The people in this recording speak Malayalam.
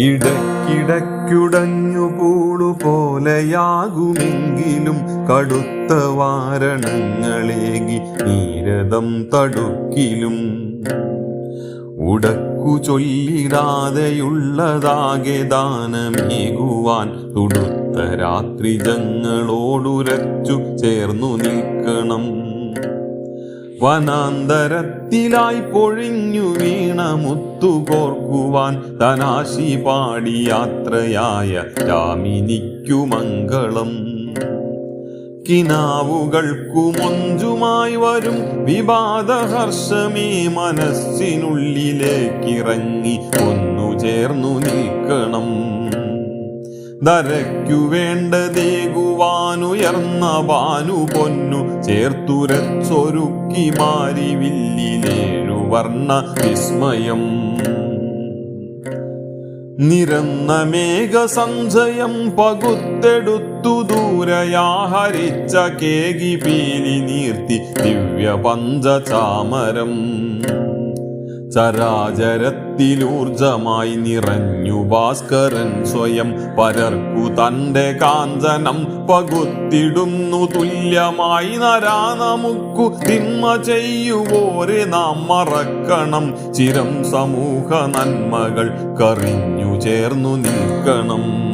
ഇടയ്ക്കിടയ്ക്കുടഞ്ഞു പൂളുപോലെയാകുമെങ്കിലും കടുത്ത വാരണങ്ങളേകി നീരദം തടുക്കിലും ഉടക്കു ചൊല്ലിടാതെയുള്ളതാകെ ദാനമേകുവാൻ തുടുത്ത രാത്രിജങ്ങളോടുരച്ചു ചേർന്നു നിൽക്കണം. വനാന്തരത്തിലായി പൊഴിഞ്ഞു വീണ മുത്തുകോർക്കുവാൻ തനാശി പാടി യാത്രയായ യാമിനിക്കു മംഗളം. കിനാവുകൾക്കു മൊഞ്ചുമായി വരും വിവാദഹർഷമേ മനസ്സിനുള്ളിലേക്കിറങ്ങി ഒന്നു ചേർന്നു നിൽക്കണം. ധരയ്ക്കു വേണ്ടതേകുവാനുയർന്ന ഭാനു പൊന്നു ചേർത്തുരച്ചൊരുക്കി മാരി വില്ലിലേഴു വർണ്ണ വിസ്മയം. നിരന്ന മേഘസഞ്ചയം പകുത്തെടുത്തു ദൂരയാഹരിച്ച കേകി പീലി നീർത്തി ദിവ്യ പഞ്ചചാമരം. ചരാചരത്തിലൂർജമായി നിറഞ്ഞു ഭാസ്കരൻ സ്വയം പരർക്കു തന്റെ കാഞ്ചനം പകുത്തിടുന്നു തുല്യമായി. നരാ നമുക്കു തിന്മ ചെയ്യുവോരെ നാം മറക്കണം. ചിരം സമൂഹ നന്മകൾ കറിഞ്ഞു ചേർന്നു നിൽക്കണം.